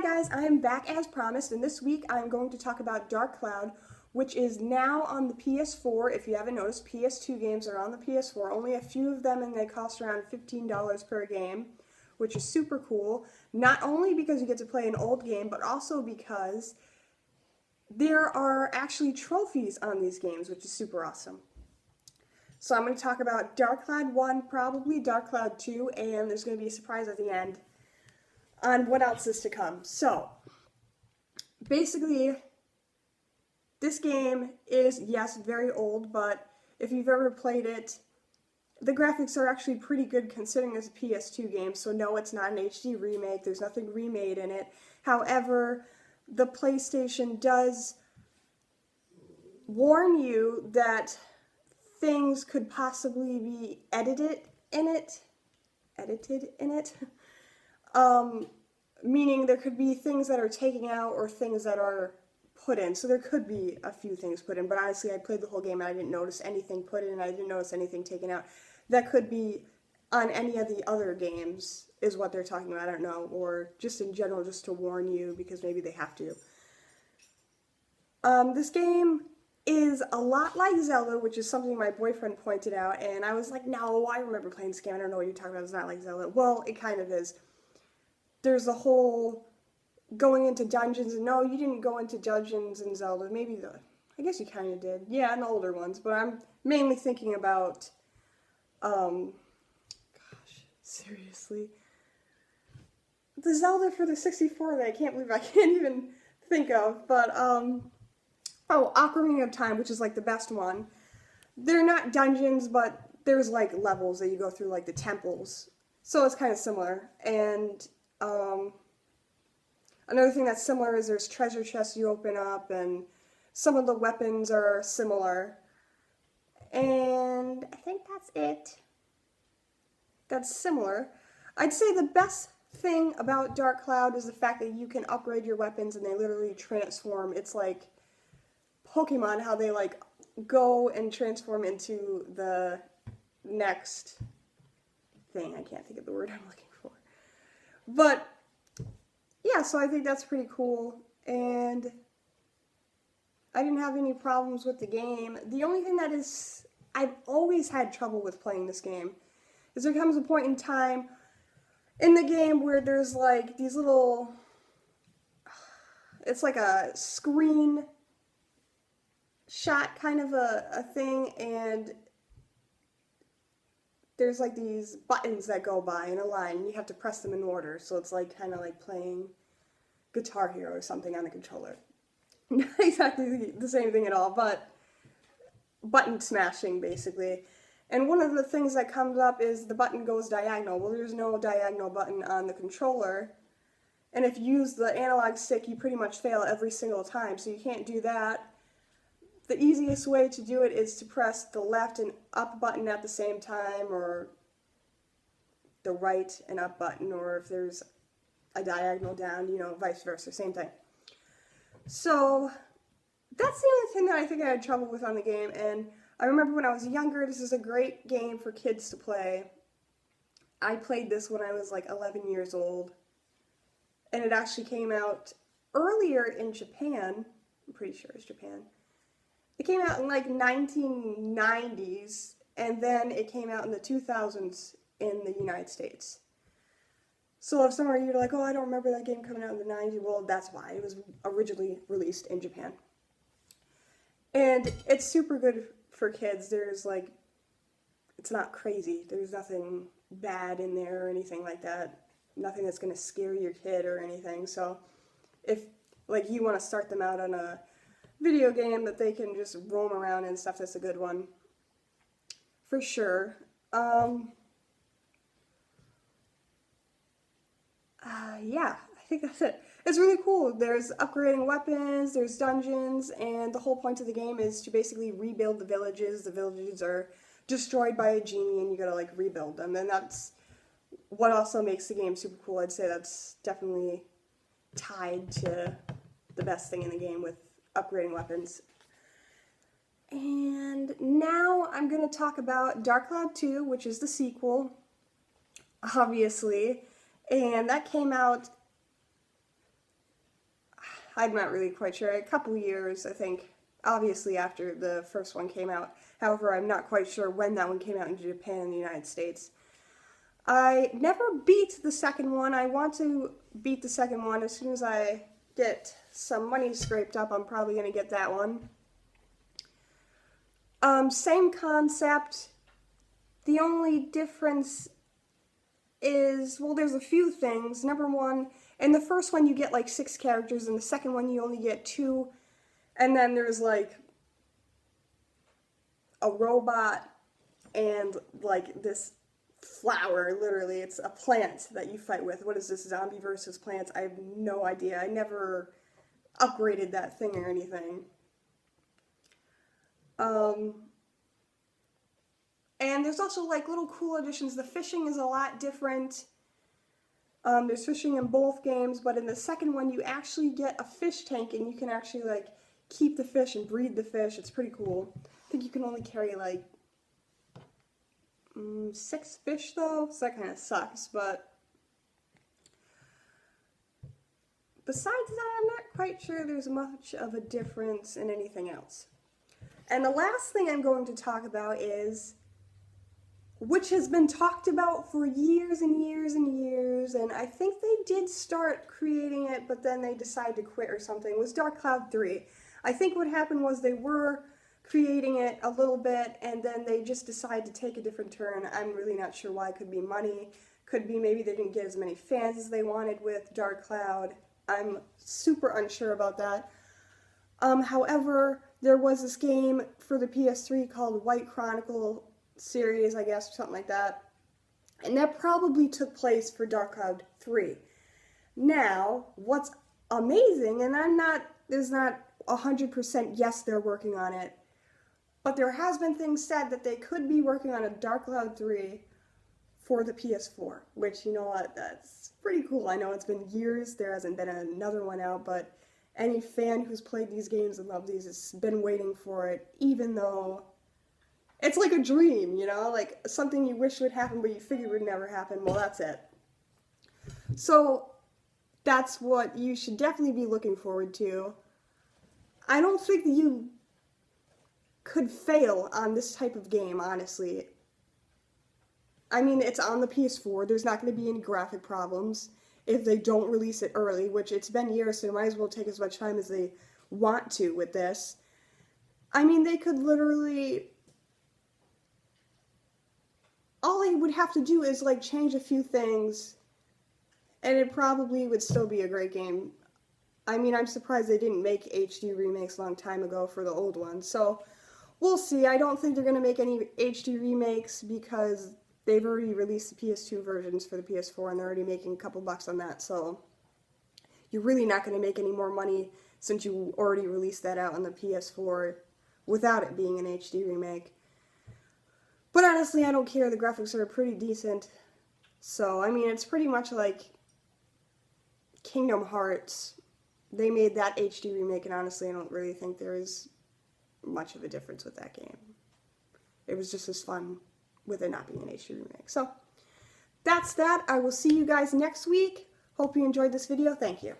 guys, I am back as promised, and this week I'm going to talk about Dark Cloud, which is now on the PS4. If you haven't noticed, PS2 games are on the PS4, only a few of them, and they cost around $15 per game, which is super cool. Not only because you get to play an old game, but also because there are actually trophies on these games, which is super awesome. So I'm going to talk about Dark Cloud 1, probably Dark Cloud 2, and there's going to be a surprise at the end on what else is to come. So, basically, this game is, yes, very old, but if you've ever played it, the graphics are actually pretty good considering it's a PS2 game, so no, it's not an HD remake, there's nothing remade in it. However, the PlayStation does warn you that things could possibly be edited in it. Meaning there could be things that are taken out or things that are put in. So there could be a few things put in, but honestly I played the whole game and I didn't notice anything put in, I didn't notice anything taken out. That could be on any of the other games is what they're talking about, I don't know, or just in general just to warn you because maybe they have to. This game is a lot like Zelda, which is something my boyfriend pointed out, and I was like, no, I remember playing this game, I don't know what you're talking about, it's not like Zelda. Well, it kind of is. There's the whole going into dungeons, and no, you didn't go into dungeons in Zelda, maybe I guess you kind of did, yeah, in the older ones, but I'm mainly thinking about, gosh, seriously, the Zelda for the 64 that I can't believe I can't even think of, but, oh, Ocarina of Time, which is like the best one. They're not dungeons, but there's like levels that you go through, like the temples. So it's kind of similar. And another thing that's similar is there's treasure chests you open up, and some of the weapons are similar. And I think that's it. That's similar. I'd say the best thing about Dark Cloud is the fact that you can upgrade your weapons and they literally transform. It's like Pokemon, how they like go and transform into the next thing. I can't think of the word I'm looking for. But yeah, so I think that's pretty cool, and I didn't have any problems with the game. The only thing that is, I've always had trouble with playing this game is there comes a point in time in the game where there's like these little, it's like a screen shot kind of a thing, and there's like these buttons that go by in a line and you have to press them in order, so it's like kind of like playing Guitar Hero or something on the controller. Not exactly the same thing at all, but button smashing basically. And one of the things that comes up is the button goes diagonal. Well, there's no diagonal button on the controller, and if you use the analog stick you pretty much fail every single time, so you can't do that. The easiest way to do it is to press the left and up button at the same time, or the right and up button, or if there's a diagonal down, you know, vice versa, same thing. So that's the only thing that I think I had trouble with on the game, and I remember when I was younger, this is a great game for kids to play. I played this when I was like 11 years old, and it actually came out earlier in Japan. I'm pretty sure it's Japan. It came out in like 1990s, and then it came out in the 2000s in the United States. So if some of you are like, oh, I don't remember that game coming out in the 90s, well, that's why. It was originally released in Japan. And it's super good for kids. There's like, it's not crazy. There's nothing bad in there or anything like that. Nothing that's going to scare your kid or anything. So if like you want to start them out on a video game that they can just roam around and stuff, that's a good one for sure. Yeah, I think that's it. It's really cool. There's upgrading weapons, there's dungeons, and the whole point of the game is to basically rebuild the villages. The villages are destroyed by a genie and you gotta like rebuild them, and that's what also makes the game super cool. I'd say that's definitely tied to the best thing in the game with upgrading weapons. And now I'm going to talk about Dark Cloud 2, which is the sequel, obviously, and that came out I'm not really quite sure. A couple years, I think, obviously after the first one came out. However, I'm not quite sure when that one came out in Japan and the United States. I never beat the second one. I want to beat the second one. As soon as I get some money scraped up, I'm probably going to get that one. Same concept. The only difference is, well, there's a few things. Number one, in the first one you get like 6 characters, in the second one you only get 2, and then there's like a robot and like this flower, literally, it's a plant that you fight with. What is this, zombie versus plants? I have no idea. I never upgraded that thing or anything. And there's also like little cool additions. The fishing is a lot different. There's fishing in both games, but in the second one you actually get a fish tank and you can actually like keep the fish and breed the fish. It's pretty cool. I think you can only carry like 6 fish though, so that kind of sucks, but besides that, I'm not quite sure there's much of a difference in anything else. And the last thing I'm going to talk about is, which has been talked about for years and years and years, and I think they did start creating it, but then they decided to quit or something, was Cloud 3. I think what happened was they were creating it a little bit, and then they just decided to take a different turn. I'm really not sure why. Could be money, could be maybe they didn't get as many fans as they wanted with Cloud. I'm super unsure about that. However, there was this game for the PS3 called White Chronicle series, I guess, or something like that, and that probably took place for Cloud 3. Now, what's amazing, and there's not 100% yes, they're working on it, but there has been things said that they could be working on a Cloud 3 for the PS4, which, you know what, that's pretty cool. I know it's been years, there hasn't been another one out, but any fan who's played these games and loved these has been waiting for it, even though it's like a dream, you know, like something you wish would happen but you figured would never happen. Well, that's it. So that's what you should definitely be looking forward to. I don't think that you could fail on this type of game, honestly. I mean, it's on the PS4. There's not going to be any graphic problems if they don't release it early, which it's been years, so they might as well take as much time as they want to with this. I mean, they could literally, all they would have to do is like change a few things and it probably would still be a great game. I mean, I'm surprised they didn't make HD remakes a long time ago for the old ones, so we'll see. I don't think they're going to make any HD remakes because they've already released the PS2 versions for the PS4 and they're already making a couple bucks on that, so you're really not going to make any more money since you already released that out on the PS4 without it being an HD remake. But honestly, I don't care. The graphics are pretty decent. So, I mean, it's pretty much like Kingdom Hearts. They made that HD remake, and honestly, I don't really think there is much of a difference with that game. It was just as fun with it not being an HD remake. So, that's that. I will see you guys next week. Hope you enjoyed this video. Thank you.